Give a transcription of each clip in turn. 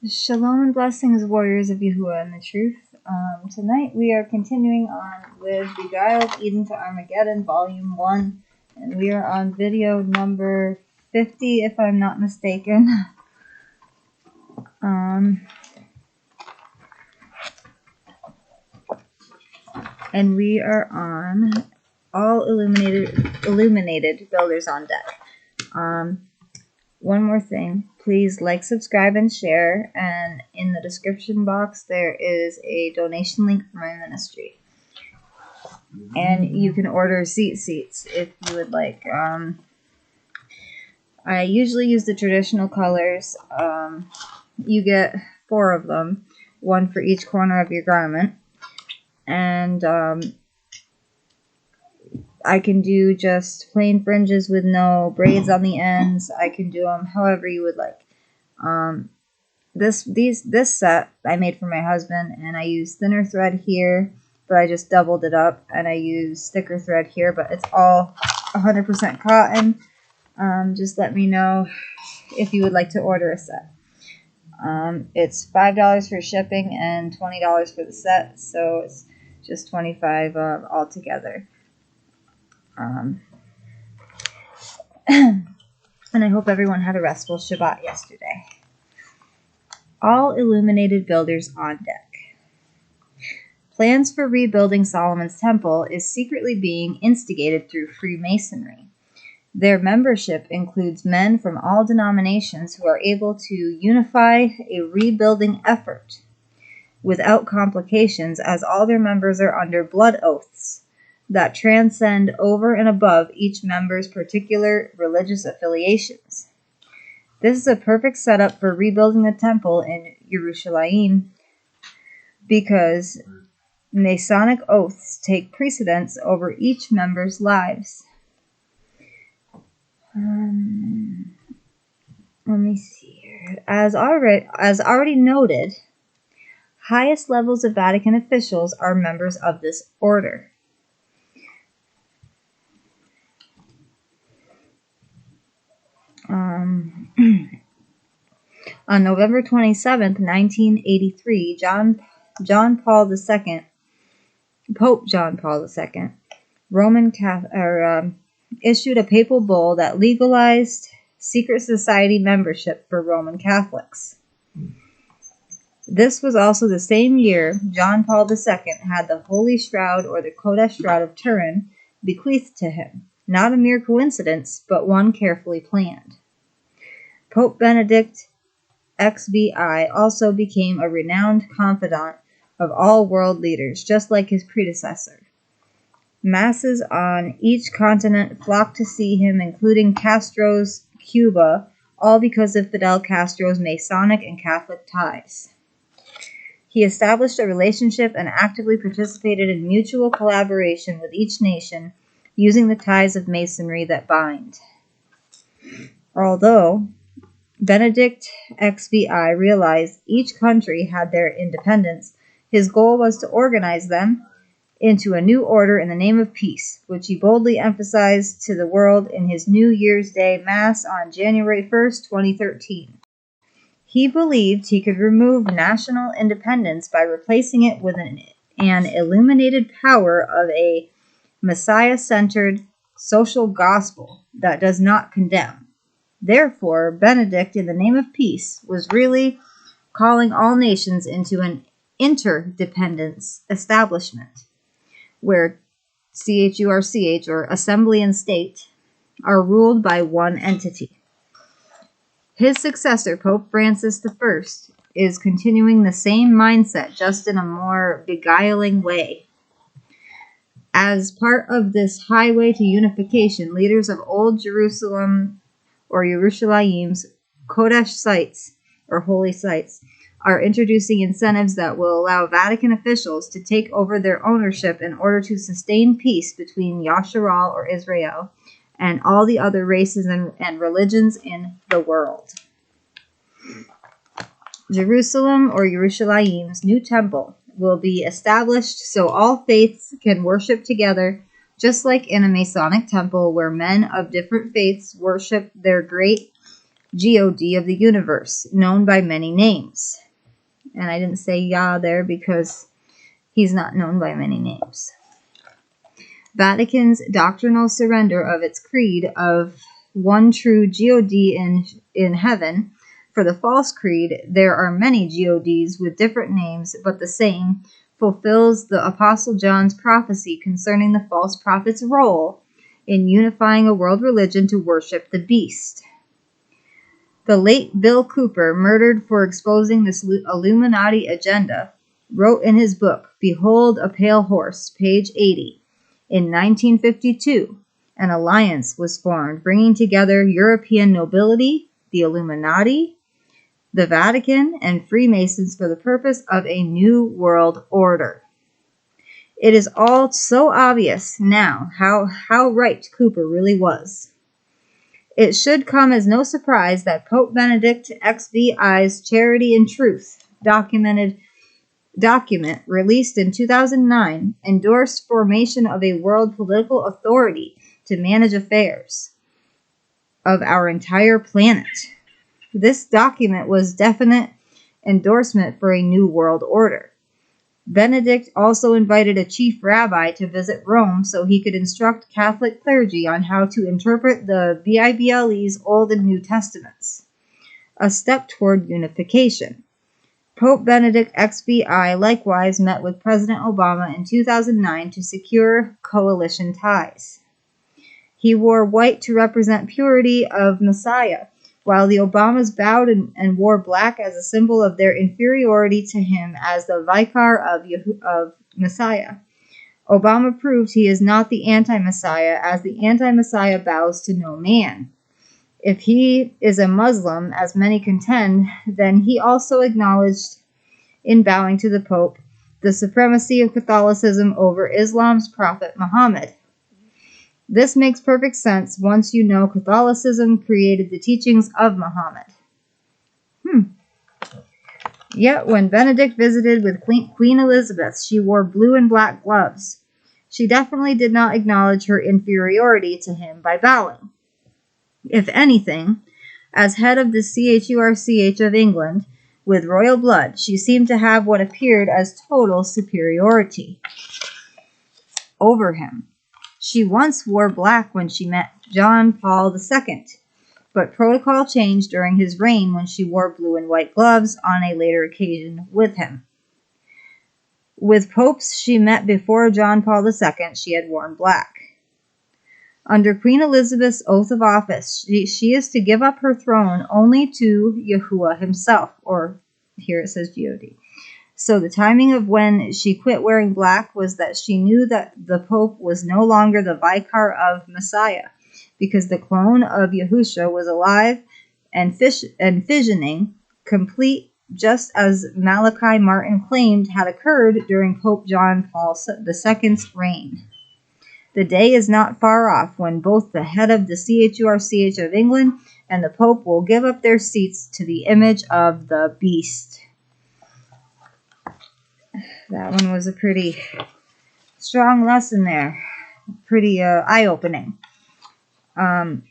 Shalom and blessings, warriors of Yahuah and the truth. Tonight we are continuing on with Beguiled Eden to Armageddon, Volume 1, and we are on video number 50, if I'm not mistaken. And we are on all Illuminated builders on deck. One more thing, please like, subscribe, and share, and in the description box there is a donation link for my ministry. And you can order seats if you would like. I usually use the traditional colors. You get 4 of them, 1 for each corner of your garment. And I can do just plain fringes with no braids on the ends. I can do them however you would like. This set I made for my husband, and I use thinner thread here, but I just doubled it up, and I use thicker thread here, but it's all 100% cotton. Just let me know if you would like to order a set. It's $5 for shipping and $20 for the set, so it's just $25 altogether. And I hope everyone had a restful Shabbat yesterday. All Illuminated builders on deck. Plans for rebuilding Solomon's temple is secretly being instigated through Freemasonry. Their membership includes men from all denominations who are able to unify a rebuilding effort without complications, as all their members are under blood oaths that transcend over and above each member's particular religious affiliations. This is a perfect setup for rebuilding the temple in Jerusalem because Masonic oaths take precedence over each member's lives. Let me see here. As already noted, highest levels of Vatican officials are members of this order. On November 27th, 1983, Pope John Paul II, Roman Catholic, issued a papal bull that legalized secret society membership for Roman Catholics. This was also the same year John Paul II had the Holy Shroud, or the Kodesh Shroud of Turin, bequeathed to him. Not a mere coincidence, but one carefully planned. Pope Benedict XVI also became a renowned confidant of all world leaders, just like his predecessor. Masses on each continent flocked to see him, including Castro's Cuba, all because of Fidel Castro's Masonic and Catholic ties. He established a relationship and actively participated in mutual collaboration with each nation, using the ties of Masonry that bind. Although Benedict XVI realized each country had their independence, his goal was to organize them into a new order in the name of peace, which he boldly emphasized to the world in his New Year's Day Mass on January 1st, 2013. He believed he could remove national independence by replacing it with an illuminated power of a Messiah-centered social gospel that does not condemn. Therefore, Benedict, in the name of peace, was really calling all nations into an interdependence establishment, where CHURCH, or assembly and state, are ruled by one entity. His successor, Pope Francis I, is continuing the same mindset, just in a more beguiling way. As part of this highway to unification, leaders of Old Jerusalem, or Yerushalayim's Kodesh sites, or holy sites, are introducing incentives that will allow Vatican officials to take over their ownership in order to sustain peace between Yasharal, or Israel, and all the other races and religions in the world. Jerusalem, or Yerushalayim's new temple, will be established so all faiths can worship together, just like in a Masonic temple where men of different faiths worship their great God of the universe, known by many names. And I didn't say Yah there because he's not known by many names. Vatican's doctrinal surrender of its creed of one true God in heaven. For the false creed, there are many GODs with different names, but the same, fulfills the Apostle John's prophecy concerning the false prophet's role in unifying a world religion to worship the beast. The late Bill Cooper, murdered for exposing this Illuminati agenda, wrote in his book, Behold a Pale Horse, page 80, in 1952, an alliance was formed, bringing together European nobility, the Illuminati, the Vatican, and Freemasons for the purpose of a new world order. It is all so obvious now how right Cooper really was. It should come as no surprise that Pope Benedict XVI's Charity and Truth document released in 2009 endorsed formation of a world political authority to manage affairs of our entire planet. This document was definite endorsement for a new world order. Benedict also invited a chief rabbi to visit Rome so he could instruct Catholic clergy on how to interpret the Bible's Old and New Testaments, a step toward unification. Pope Benedict XVI likewise met with President Obama in 2009 to secure coalition ties. He wore white to represent purity of Messiah, while the Obamas bowed and wore black as a symbol of their inferiority to him as the vicar of Messiah. Obama proved he is not the anti-Messiah, as the anti-Messiah bows to no man. If he is a Muslim, as many contend, then he also acknowledged, in bowing to the Pope, the supremacy of Catholicism over Islam's prophet Muhammad. This makes perfect sense once you know Catholicism created the teachings of Muhammad. Yet when Benedict visited with Queen Elizabeth, she wore blue and black gloves. She definitely did not acknowledge her inferiority to him by bowing. If anything, as head of the CHURCH of England, with royal blood, she seemed to have what appeared as total superiority over him. She once wore black when she met John Paul II, but protocol changed during his reign when she wore blue and white gloves on a later occasion with him. With popes she met before John Paul II, she had worn black. Under Queen Elizabeth's oath of office, she is to give up her throne only to Yahuah himself, or here it says God. So the timing of when she quit wearing black was that she knew that the Pope was no longer the vicar of Messiah, because the clone of Yahusha was alive and visioning, complete, just as Malachi Martin claimed had occurred during Pope John Paul II's reign. The day is not far off when both the head of the CHURCH of England and the Pope will give up their seats to the image of the beast. That one was a pretty strong lesson there. Pretty eye-opening. What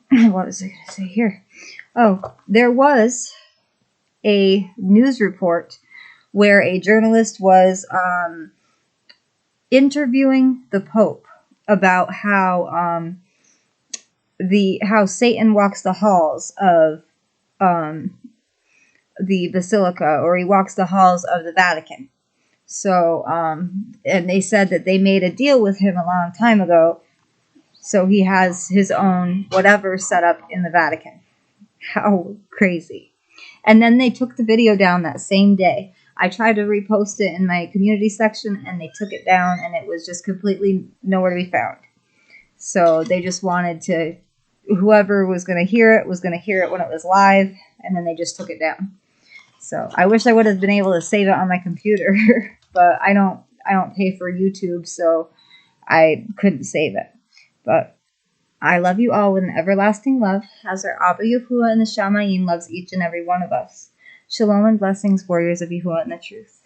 was I going to say here? Oh, there was a news report where a journalist was interviewing the Pope about how Satan walks the halls of the Basilica, or he walks the halls of the Vatican. So, and they said that they made a deal with him a long time ago, so he has his own whatever set up in the Vatican. How crazy. And then they took the video down that same day. I tried to repost it in my community section, and they took it down, and it was just completely nowhere to be found. So they just wanted to, whoever was going to hear it was going to hear it when it was live, and then they just took it down. So I wish I would have been able to save it on my computer, but I don't pay for YouTube, so I couldn't save it. But I love you all with an everlasting love, as our Abba Yahuah and the Shamayim loves each and every one of us. Shalom and blessings, warriors of Yahuah and the truth.